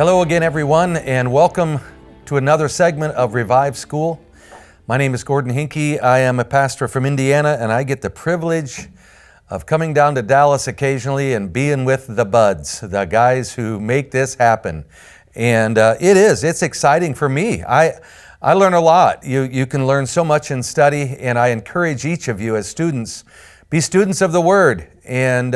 Hello again, everyone, and welcome to another segment of Revive School. My name is Gordon Henke. I am a pastor from Indiana, and I get the privilege of coming down to Dallas occasionally and being with the buds, the guys who make this happen. And it's exciting for me. I learn a lot. You can learn so much in study, and I encourage each of you as students, be students of the Word. And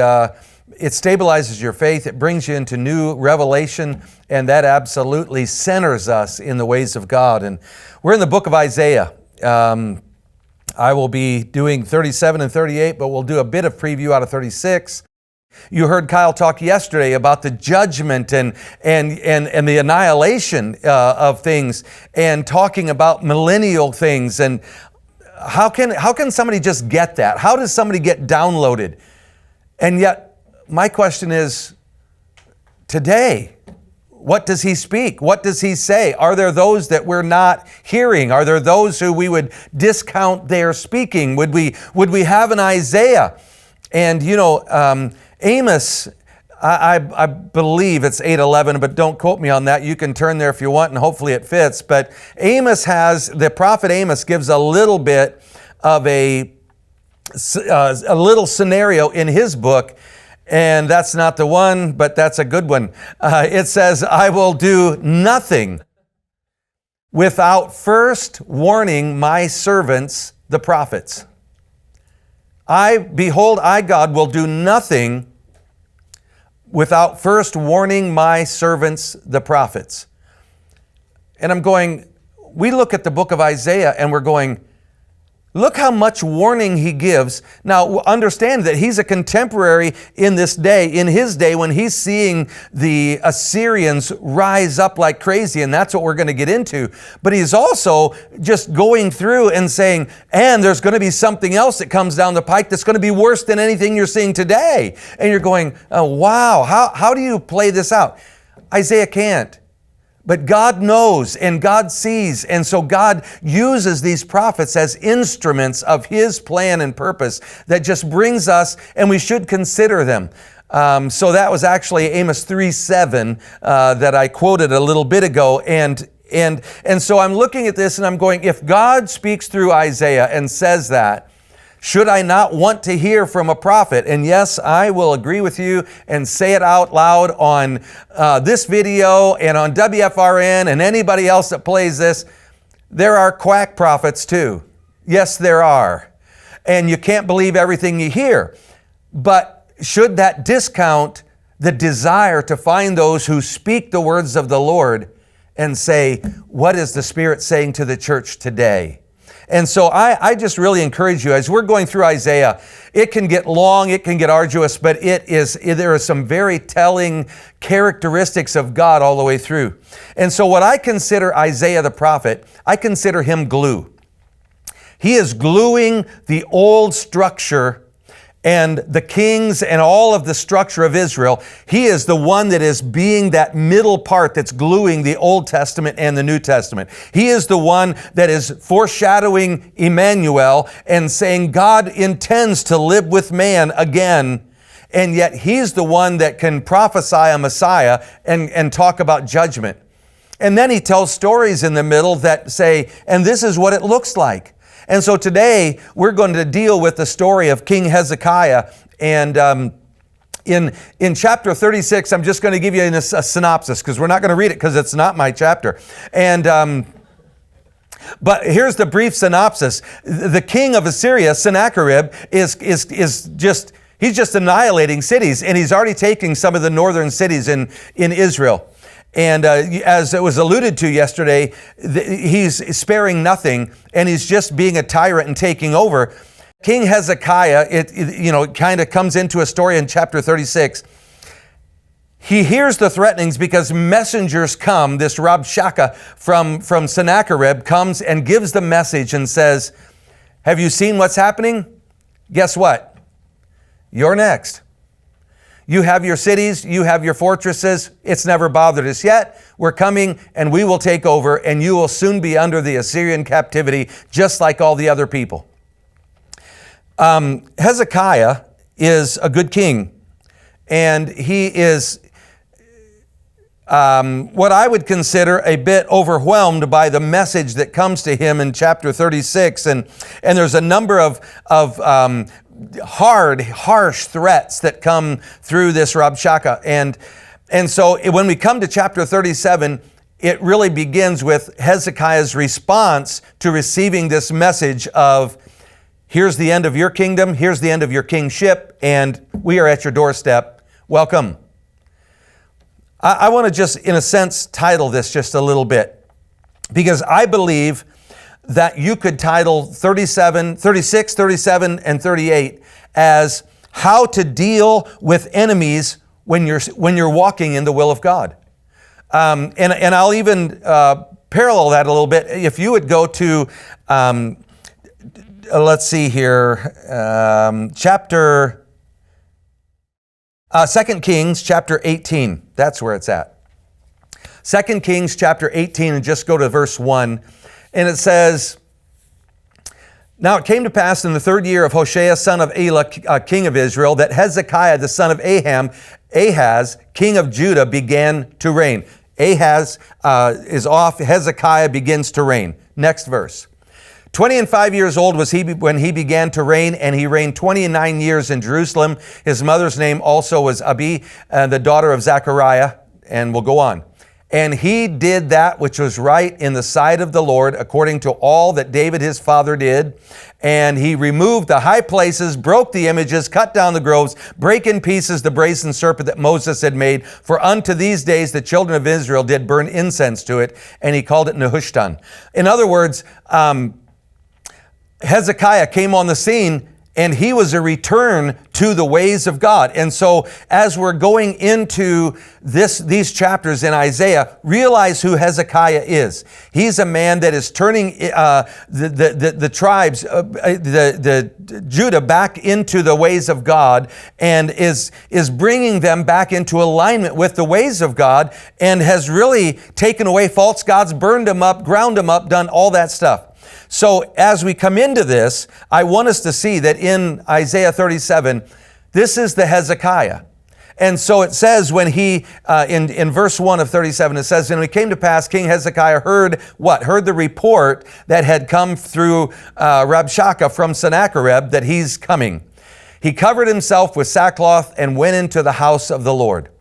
it stabilizes your faith, it brings you into new revelation, and that absolutely centers us in the ways of God. And we're in the book of Isaiah. I will be doing 37 and 38, but we'll do a bit of preview out of 36. You heard Kyle talk yesterday about the judgment and the annihilation of things, and talking about millennial things. And how can somebody just get that? How does somebody get downloaded? And yet, my question is, today, what does he speak? What does he say? Are there those that we're not hearing? Are there those who we would discount their speaking? Would we have an Isaiah? And Amos, I believe it's 8:11, but don't quote me on that. You can turn there if you want, and hopefully it fits. But the prophet Amos gives a little bit of a little scenario in his book. And that's not the one, but that's a good one. It says, I will do nothing without first warning my servants, the prophets. Behold, I, God, will do nothing without first warning my servants, the prophets. And I'm going, we look at the book of Isaiah and we're going, look how much warning he gives. Now, understand that he's a contemporary in his day, when he's seeing the Assyrians rise up like crazy, and that's what we're going to get into. But he's also just going through and saying, and there's going to be something else that comes down the pike that's going to be worse than anything you're seeing today. And you're going, oh, wow, how do you play this out? Isaiah can't. But God knows and God sees, and so God uses these prophets as instruments of His plan and purpose that just brings us, and we should consider them. So that was actually Amos 3:7 that I quoted a little bit ago, and so I'm looking at this and I'm going, if God speaks through Isaiah and says that, should I not want to hear from a prophet? And yes, I will agree with you and say it out loud on this video and on WFRN and anybody else that plays this. There are quack prophets too. Yes, there are. And you can't believe everything you hear. But should that discount the desire to find those who speak the words of the Lord and say, what is the Spirit saying to the church today? And so I just really encourage you, as we're going through Isaiah, it can get long, it can get arduous, but there are some very telling characteristics of God all the way through. And so what I consider Isaiah the prophet, I consider him glue. He is gluing the old structure and the kings and all of the structure of Israel. He is the one that is being that middle part that's gluing the Old Testament and the New Testament. He is the one that is foreshadowing Emmanuel and saying God intends to live with man again. And yet he's the one that can prophesy a Messiah and talk about judgment. And then he tells stories in the middle that say, and this is what it looks like. And so today we're going to deal with the story of King Hezekiah. And in chapter 36, I'm just going to give you a synopsis because we're not going to read it because it's not my chapter. But here's the brief synopsis. The king of Assyria, Sennacherib, he's just annihilating cities, and he's already taking some of the northern cities in Israel. And as it was alluded to yesterday, he's sparing nothing, and he's just being a tyrant and taking over. King Hezekiah, it kind of comes into a story in chapter 36. He hears the threatenings because messengers come. This Rabshakeh from Sennacherib comes and gives the message and says, have you seen what's happening? Guess what? You're next. You have your cities, you have your fortresses. It's never bothered us yet. We're coming and we will take over, and you will soon be under the Assyrian captivity, just like all the other people. Hezekiah is a good king, and he is what I would consider a bit overwhelmed by the message that comes to him in chapter 36. And there's a number of harsh threats that come through this Rabshakeh. And so when we come to chapter 37, it really begins with Hezekiah's response to receiving this message of, here's the end of your kingdom, here's the end of your kingship, and we are at your doorstep. Welcome. I want to just, in a sense, title this just a little bit, because I believe that you could title 36, 37, and 38 as how to deal with enemies when you're walking in the will of God. And I'll even parallel that a little bit. If you would go to, let's see here, 2 Kings chapter 18. That's where it's at. 2 Kings chapter 18, and just go to verse 1. And it says, now it came to pass in the 3rd year of Hoshea, son of Elah, king of Israel, that Hezekiah, the son of Ahaz, king of Judah, began to reign. Ahaz is off. Hezekiah begins to reign. Next verse. 25 years old was he when he began to reign, and he reigned 29 years in Jerusalem. His mother's name also was Abi, the daughter of Zechariah, and we'll go on. And he did that which was right in the sight of the Lord, according to all that David his father did. And he removed the high places, broke the images, cut down the groves, brake in pieces the brazen serpent that Moses had made. For unto these days the children of Israel did burn incense to it, and he called it Nehushtan. In other words, Hezekiah came on the scene, and he was a return to the ways of God. And so as we're going into these chapters in Isaiah, realize who Hezekiah is. He's a man that is turning the tribes, the Judah, back into the ways of God, and is bringing them back into alignment with the ways of God, and has really taken away false gods, burned them up, ground them up, done all that stuff. So as we come into this, I want us to see that in Isaiah 37, this is the Hezekiah. And so it says when he, in verse 1 of 37, it says, and it came to pass, King Hezekiah heard what? Heard the report that had come through Rabshakeh from Sennacherib that he's coming. He covered himself with sackcloth and went into the house of the Lord.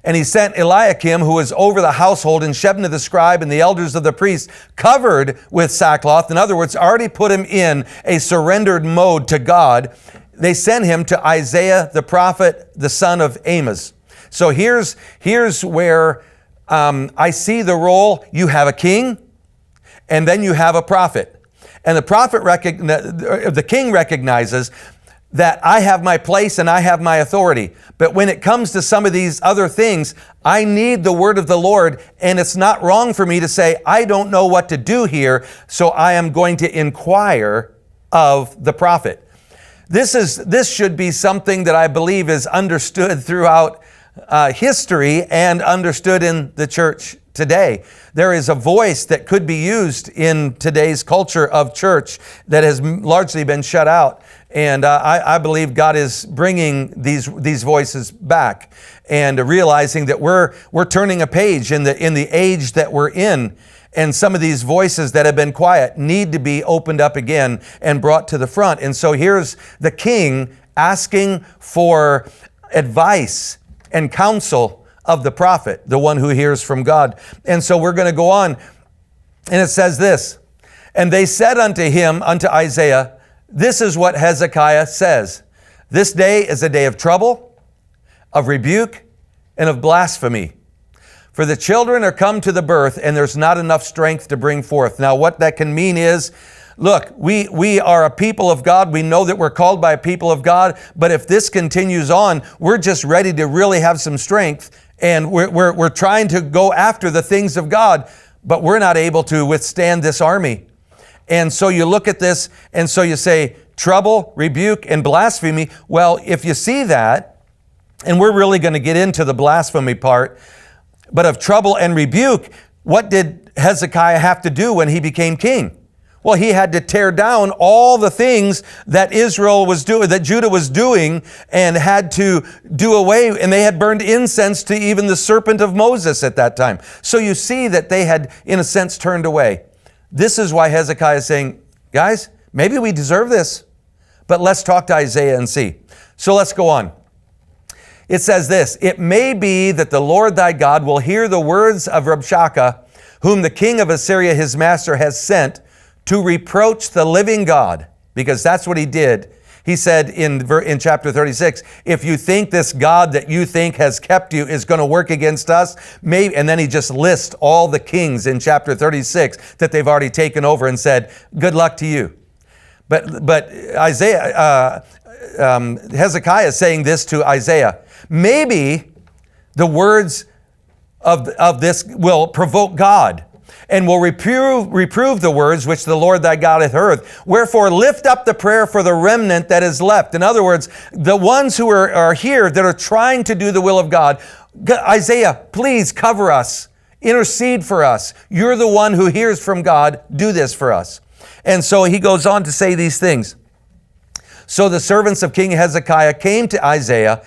And he sent Eliakim, who was over the household, and Shebna the scribe, and the elders of the priests, covered with sackcloth. In other words, already put him in a surrendered mode to God. They sent him to Isaiah the prophet, the son of Amos. So here's where I see the role. You have a king, and then you have a prophet. And the king recognizes that I have my place and I have my authority. But when it comes to some of these other things, I need the word of the Lord, and it's not wrong for me to say, I don't know what to do here, so I am going to inquire of the prophet. This should be something that I believe is understood throughout history and understood in the church today. There is a voice that could be used in today's culture of church that has largely been shut out. And I believe God is bringing these voices back, and realizing that we're turning a page in the age that we're in. And some of these voices that have been quiet need to be opened up again and brought to the front. And so here's the king asking for advice and counsel of the prophet, the one who hears from God. And so we're going to go on. And it says this, and they said unto him, unto Isaiah, this is what Hezekiah says. This day is a day of trouble, of rebuke, and of blasphemy. For the children are come to the birth, and there's not enough strength to bring forth. Now, what that can mean is, look, we are a people of God. We know that we're called by a people of God. But if this continues on, we're just ready to really have some strength. And we're trying to go after the things of God, but we're not able to withstand this army. And so you look at this, and so you say, trouble, rebuke, and blasphemy. Well, if you see that, and we're really going to get into the blasphemy part, but of trouble and rebuke, what did Hezekiah have to do when he became king? Well, he had to tear down all the things that Israel was doing, that Judah was doing, and had to do away, and they had burned incense to even the serpent of Moses at that time. So you see that they had, in a sense, turned away. This is why Hezekiah is saying, guys, maybe we deserve this, but let's talk to Isaiah and see. So let's go on. It says this, it may be that the Lord thy God will hear the words of Rabshakeh, whom the king of Assyria, his master, has sent to reproach the living God, because that's what he did. He said in chapter 36, if you think this God that you think has kept you is going to work against us, maybe, and then he just lists all the kings in chapter 36 that they've already taken over and said, good luck to you. But Hezekiah is saying this to Isaiah. Maybe the words of this will provoke God, and will reprove the words which the Lord thy God hath heard. Wherefore lift up the prayer for the remnant that is left. In other words, the ones who are here that are trying to do the will of God. Isaiah, please cover us. Intercede for us. You're the one who hears from God. Do this for us. And so he goes on to say these things. So the servants of King Hezekiah came to Isaiah,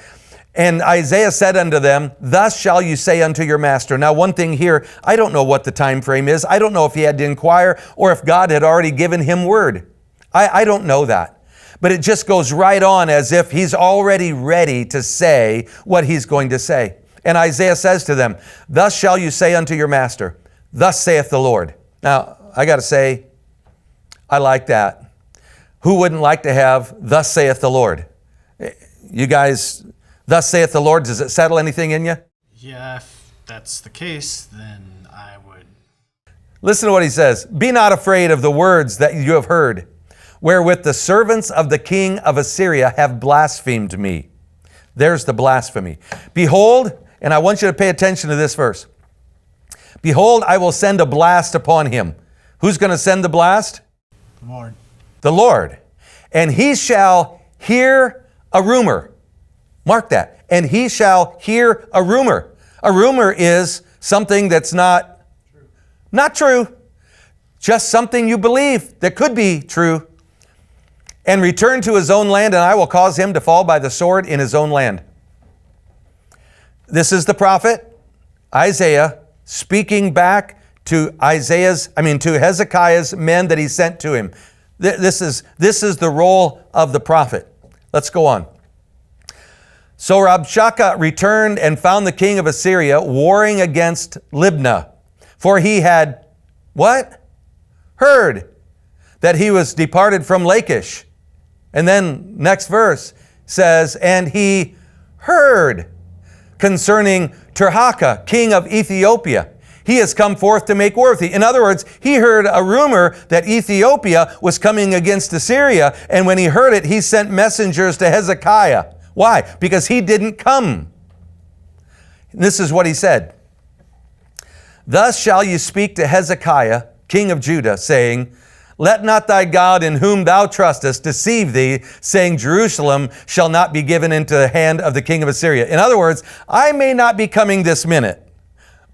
and Isaiah said unto them, thus shall you say unto your master. Now, one thing here, I don't know what the time frame is. I don't know if he had to inquire or if God had already given him word. I don't know that. But it just goes right on as if he's already ready to say what he's going to say. And Isaiah says to them, thus shall you say unto your master, thus saith the Lord. Now, I got to say, I like that. Who wouldn't like to have, thus saith the Lord? You guys, thus saith the Lord, does it settle anything in you? Yeah, if that's the case, then I would. Listen to what he says. Be not afraid of the words that you have heard, wherewith the servants of the king of Assyria have blasphemed me. There's the blasphemy. Behold, and I want you to pay attention to this verse. Behold, I will send a blast upon him. Who's going to send the blast? The Lord. The Lord. And he shall hear a rumor. Mark that. And he shall hear a rumor. A rumor is something that's not true. Just something you believe that could be true. And return to his own land, and I will cause him to fall by the sword in his own land. This is the prophet Isaiah speaking back to Hezekiah's men that he sent to him. This is the role of the prophet. Let's go on. So Rabshakeh returned and found the king of Assyria warring against Libnah. For he had, what? Heard that he was departed from Lachish. And then next verse says, and he heard concerning Tirhakah, king of Ethiopia. He has come forth to make war with thee. In other words, he heard a rumor that Ethiopia was coming against Assyria. And when he heard it, he sent messengers to Hezekiah. Why? Because he didn't come. This is what he said. Thus shall you speak to Hezekiah, king of Judah, saying, let not thy God in whom thou trustest deceive thee, saying, Jerusalem shall not be given into the hand of the king of Assyria. In other words, I may not be coming this minute,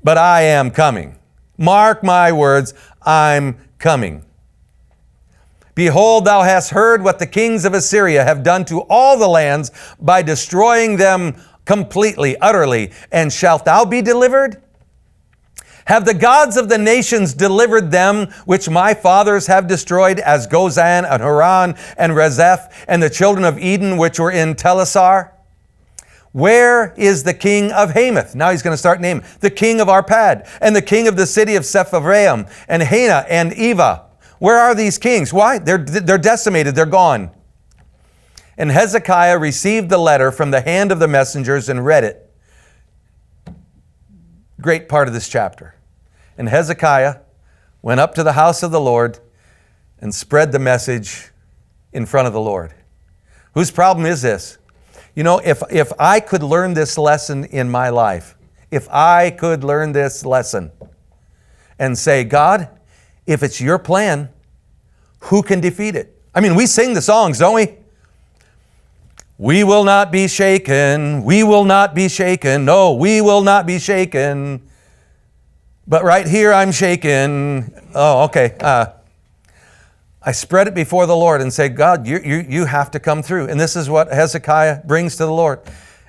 but I am coming. Mark my words, I'm coming. Behold, thou hast heard what the kings of Assyria have done to all the lands by destroying them completely, utterly. And shalt thou be delivered? Have the gods of the nations delivered them which my fathers have destroyed, as Gozan and Haran and Rezeph and the children of Eden which were in Telassar? Where is the king of Hamath? Now he's going to start naming. The king of Arpad and the king of the city of Sepharvaim and Hena and Eva. Where are these kings? Why? They're decimated. They're gone. And Hezekiah received the letter from the hand of the messengers and read it. Great part of this chapter. And Hezekiah went up to the house of the Lord and spread the message in front of the Lord. Whose problem is this? You know, if I could learn this lesson in my life, if I could learn this lesson and say, God, if it's your plan, who can defeat it? I mean, we sing the songs, don't we? We will not be shaken. We will not be shaken. No, we will not be shaken. But right here, I'm shaken. Oh, okay. I spread it before the Lord and say, God, you have to come through. And this is what Hezekiah brings to the Lord.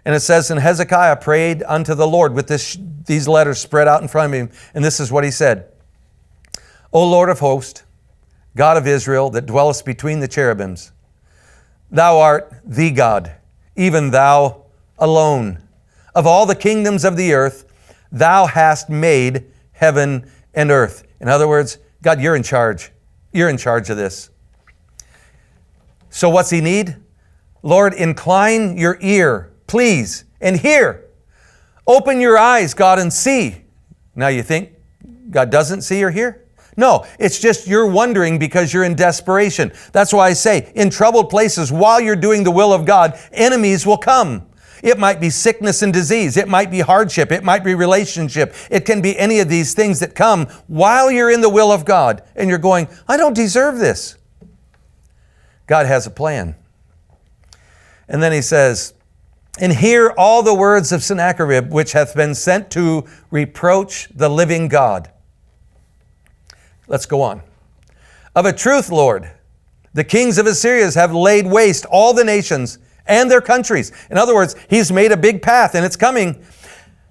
And it says, and Hezekiah prayed unto the Lord with these letters spread out in front of him. And this is what he said. O Lord of hosts, God of Israel, that dwellest between the cherubims, thou art the God, even thou alone. Of all the kingdoms of the earth, thou hast made heaven and earth. In other words, God, you're in charge. You're in charge of this. So what's he need? Lord, incline your ear, please, and hear. Open your eyes, God, and see. Now you think God doesn't see or hear? No, it's just you're wondering because you're in desperation. That's why I say, in troubled places, while you're doing the will of God, enemies will come. It might be sickness and disease. It might be hardship. It might be relationship. It can be any of these things that come while you're in the will of God and you're going, I don't deserve this. God has a plan. And then he says, and hear all the words of Sennacherib, which hath been sent to reproach the living God. Let's go on. Of a truth, Lord, the kings of Assyria have laid waste all the nations and their countries. In other words, he's made a big path and it's coming.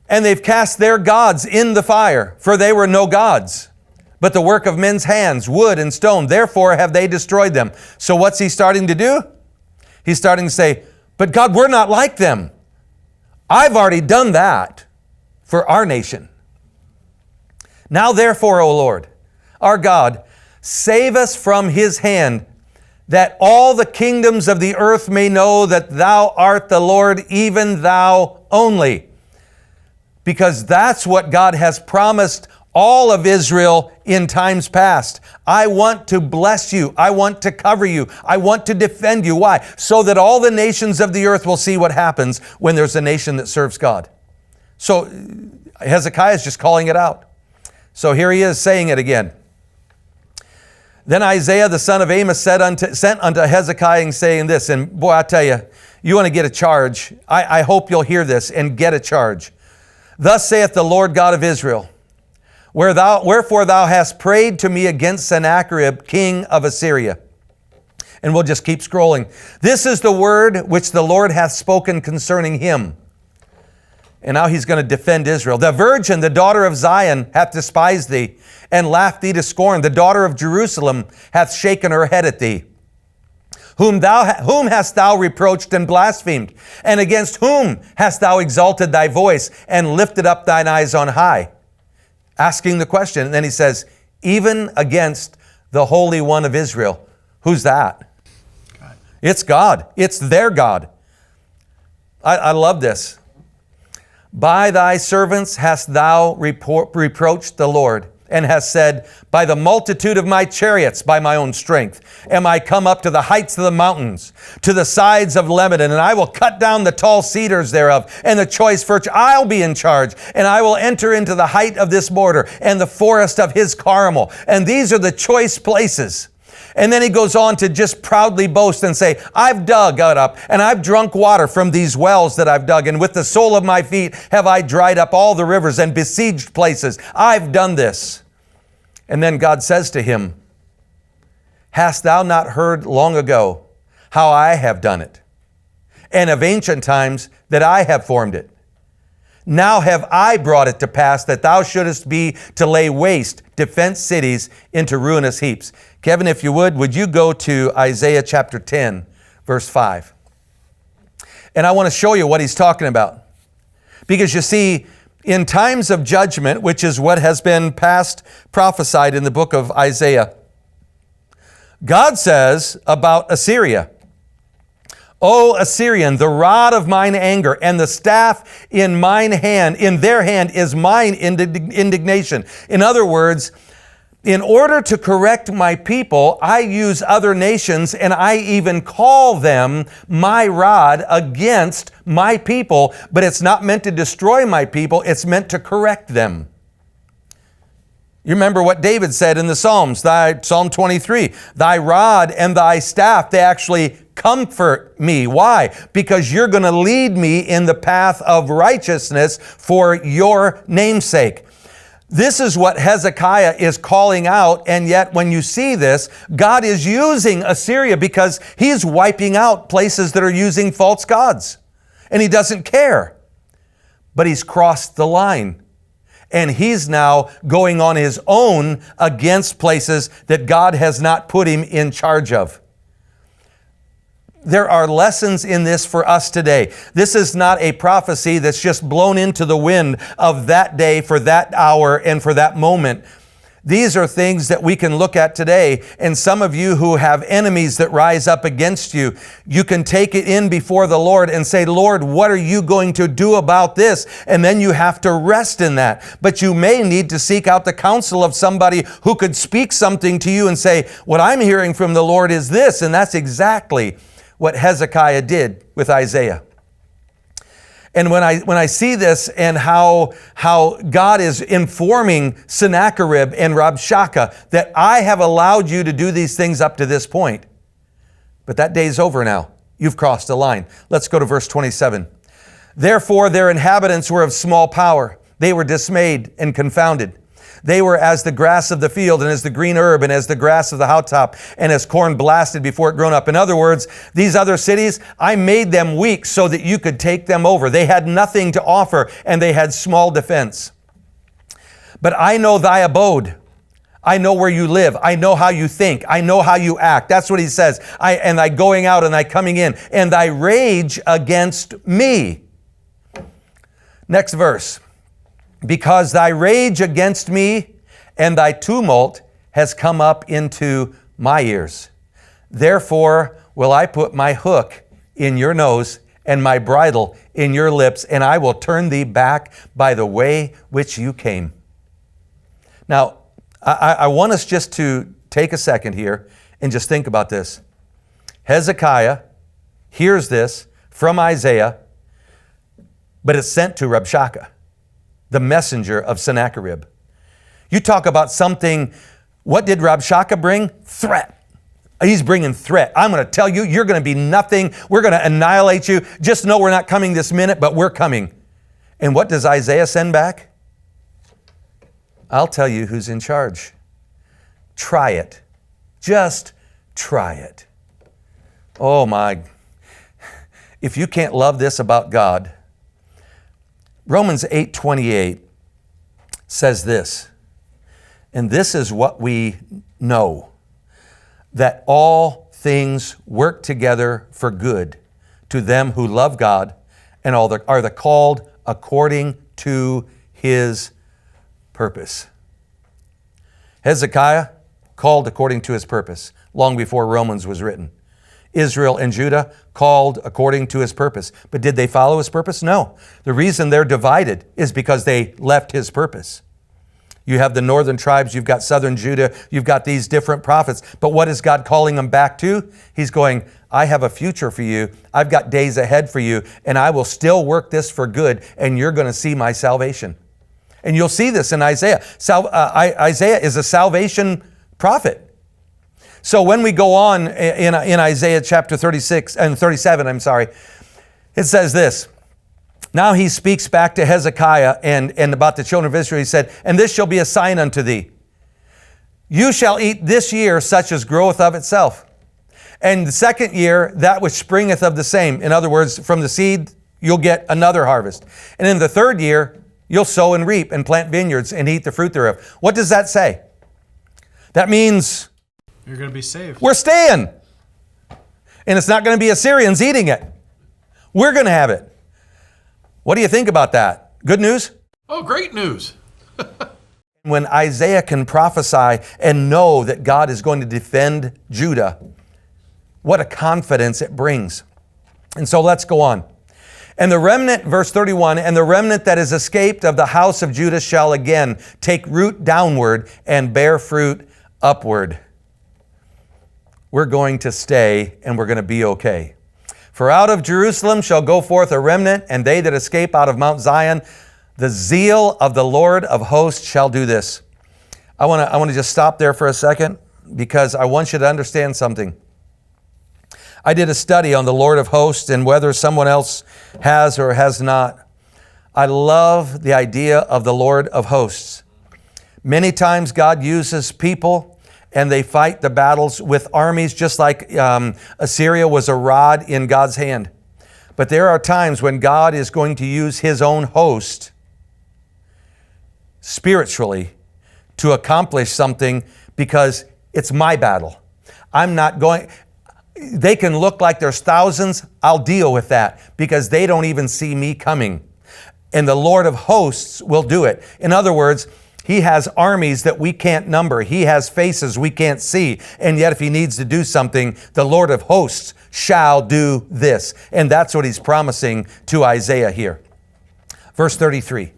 And they've cast their gods in the fire, for they were no gods, but the work of men's hands, wood and stone. Therefore have they destroyed them. So what's he starting to do? He's starting to say, but God, we're not like them. I've already done that for our nation. Now therefore, O Lord, our God, save us from his hand, that all the kingdoms of the earth may know that thou art the Lord, even thou only. Because that's what God has promised all of Israel in times past. I want to bless you. I want to cover you. I want to defend you. Why? So that all the nations of the earth will see what happens when there's a nation that serves God. So Hezekiah is just calling it out. So here he is saying it again. Then Isaiah the son of Amos sent unto Hezekiah and saying this, and boy, I tell you, you want to get a charge. I hope you'll hear this and get a charge. Thus saith the Lord God of Israel, wherefore thou hast prayed to me against Sennacherib, king of Assyria. And we'll just keep scrolling. This is the word which the Lord hath spoken concerning him. And now he's going to defend Israel. The virgin, the daughter of Zion, hath despised thee, and laughed thee to scorn. The daughter of Jerusalem hath shaken her head at thee. Whom hast thou reproached and blasphemed? And against whom hast thou exalted thy voice and lifted up thine eyes on high? Asking the question. And then he says, even against the Holy One of Israel. Who's that? God. It's God. It's their God. I love this. By thy servants hast thou reproached the Lord, and hast said, by the multitude of my chariots, by my own strength, am I come up to the heights of the mountains, to the sides of Lebanon, and I will cut down the tall cedars thereof, and the choice birch. I'll be in charge, and I will enter into the height of this border, and the forest of his Carmel. And these are the choice places. And then he goes on to just proudly boast and say, I've dug it up and I've drunk water from these wells that I've dug. And with the sole of my feet have I dried up all the rivers and besieged places. I've done this. And then God says to him, hast thou not heard long ago how I have done it? And of ancient times that I have formed it. Now have I brought it to pass that thou shouldest be to lay waste, to fence cities into ruinous heaps. Kevin, if you would you go to Isaiah chapter 10, verse 5. And I want to show you what he's talking about. Because you see, in times of judgment, which is what has been past prophesied in the book of Isaiah, God says about Assyria, O Assyrian, the rod of mine anger and the staff in their hand is mine indignation. In other words, in order to correct my people, I use other nations and I even call them my rod against my people, but it's not meant to destroy my people, it's meant to correct them. You remember what David said in the Psalms, Psalm 23, thy rod and thy staff, they actually comfort me. Why? Because you're going to lead me in the path of righteousness for your name's sake. This is what Hezekiah is calling out, and yet when you see this, God is using Assyria because he's wiping out places that are using false gods, and he doesn't care. But he's crossed the line, and he's now going on his own against places that God has not put him in charge of. There are lessons in this for us today. This is not a prophecy that's just blown into the wind of that day for that hour and for that moment. These are things that we can look at today. And some of you who have enemies that rise up against you, you can take it in before the Lord and say, Lord, what are you going to do about this? And then you have to rest in that. But you may need to seek out the counsel of somebody who could speak something to you and say, what I'm hearing from the Lord is this. And that's exactly what Hezekiah did with Isaiah. And when I see this and how God is informing Sennacherib and Rabshakeh that I have allowed you to do these things up to this point, but that day's over now. You've crossed a line. Let's go to verse 27. Therefore their inhabitants were of small power. They were dismayed and confounded. They were as the grass of the field, and as the green herb, and as the grass of the housetop, and as corn blasted before it grown up. In other words, these other cities, I made them weak so that you could take them over. They had nothing to offer, and they had small defense. But I know thy abode. I know where you live. I know how you think. I know how you act. That's what he says. And thy going out and thy coming in, and thy rage against me. Next verse. Because thy rage against me and thy tumult has come up into my ears. Therefore will I put my hook in your nose and my bridle in your lips, and I will turn thee back by the way which you came. Now, I want us just to take a second here and just think about this. Hezekiah hears this from Isaiah, but it's sent to Rabshakeh, the messenger of Sennacherib. You talk about something, what did Rabshakeh bring? Threat. He's bringing threat. I'm going to tell you, you're going to be nothing. We're going to annihilate you. Just know we're not coming this minute, but we're coming. And what does Isaiah send back? I'll tell you who's in charge. Try it. Just try it. Oh my. If you can't love this about God, Romans 8:28 says this, and this is what we know, that all things work together for good to them who love God and are the called according to his purpose. Hezekiah called according to his purpose long before Romans was written. Israel and Judah called according to his purpose. But did they follow his purpose? No. The reason they're divided is because they left his purpose. You have the northern tribes, you've got southern Judah, you've got these different prophets. But what is God calling them back to? He's going, I have a future for you. I've got days ahead for you, and I will still work this for good, and you're going to see my salvation. And you'll see this in Isaiah. Isaiah is a salvation prophet. So when we go on in Isaiah chapter 37, it says this. Now he speaks back to Hezekiah and about the children of Israel. He said, and this shall be a sign unto thee. You shall eat this year such as groweth of itself. And the second year, that which springeth of the same. In other words, from the seed, you'll get another harvest. And in the third year, you'll sow and reap and plant vineyards and eat the fruit thereof. What does that say? That means you're going to be saved. We're staying. And it's not going to be Assyrians eating it. We're going to have it. What do you think about that? Good news? Oh, great news. When Isaiah can prophesy and know that God is going to defend Judah, what a confidence it brings. And so let's go on. And the remnant, verse 31, and the remnant that is escaped of the house of Judah shall again take root downward and bear fruit upward. We're going to stay and we're going to be okay. For out of Jerusalem shall go forth a remnant, and they that escape out of Mount Zion, the zeal of the Lord of hosts shall do this. I want to just stop there for a second because I want you to understand something. I did a study on the Lord of hosts and whether someone else has or has not. I love the idea of the Lord of hosts. Many times God uses people and they fight the battles with armies, just like Assyria was a rod in God's hand. But there are times when God is going to use his own host spiritually to accomplish something, because it's my battle. I'm not going, they can look like there's thousands. I'll deal with that because they don't even see me coming. And the Lord of hosts will do it. In other words, he has armies that we can't number. He has faces we can't see. And yet if he needs to do something, the Lord of hosts shall do this. And that's what he's promising to Isaiah here. Verse 33.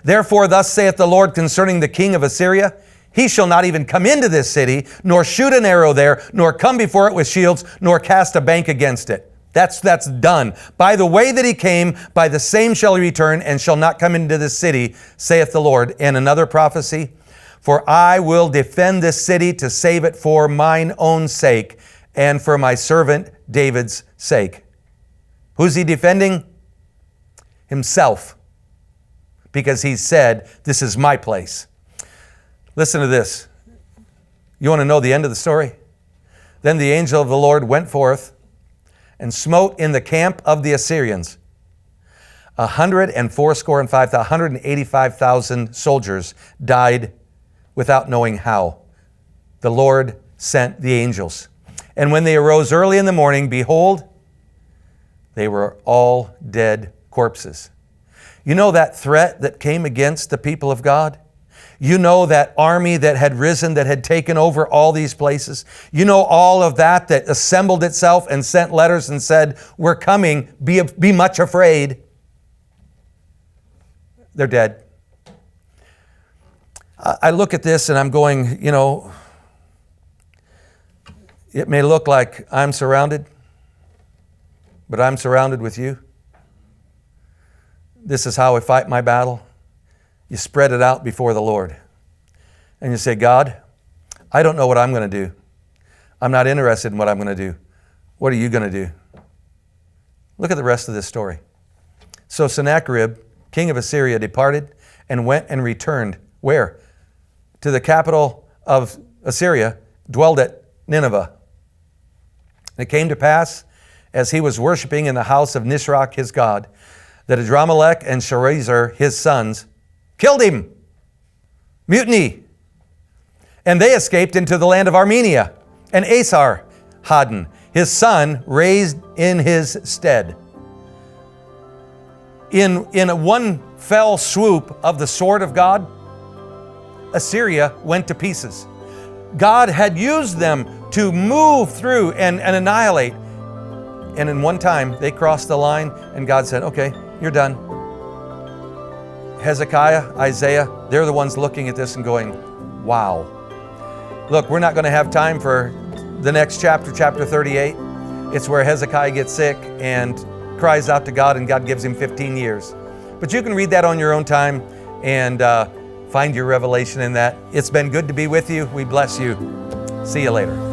Therefore, thus saith the Lord concerning the king of Assyria, he shall not even come into this city, nor shoot an arrow there, nor come before it with shields, nor cast a bank against it. That's done. By the way that he came, by the same shall he return, and shall not come into this city, saith the Lord. And another prophecy, for I will defend this city to save it for mine own sake, and for my servant David's sake. Who's he defending? Himself. Because he said, this is my place. Listen to this. You want to know the end of the story? Then the angel of the Lord went forth and smote in the camp of the Assyrians 185,000 soldiers died without knowing how. The Lord sent the angels. And when they arose early in the morning, behold, they were all dead corpses. You know that threat that came against the people of God? You know that army that had risen, that had taken over all these places? You know all of that assembled itself and sent letters and said, we're coming, be much afraid. They're dead. I look at this and I'm going, you know, it may look like I'm surrounded, but I'm surrounded with you. This is how I fight my battle. You spread it out before the Lord. And you say, God, I don't know what I'm going to do. I'm not interested in what I'm going to do. What are you going to do? Look at the rest of this story. So Sennacherib, king of Assyria, departed and went and returned. Where? To the capital of Assyria, dwelled at Nineveh. And it came to pass, as he was worshiping in the house of Nisroch his god, that Adramelech and Sharezer his sons killed him. Mutiny. And they escaped into the land of Armenia. And Esarhaddon, his son, raised in his stead. In one fell swoop of the sword of God, Assyria went to pieces. God had used them to move through and annihilate. And in one time, they crossed the line, and God said, okay, you're done. Hezekiah, Isaiah, they're the ones looking at this and going, wow. Look, we're not going to have time for the next chapter, chapter 38. It's where Hezekiah gets sick and cries out to God, and God gives him 15 years. But you can read that on your own time and find your revelation in that. It's been good to be with you. We bless you. See you later.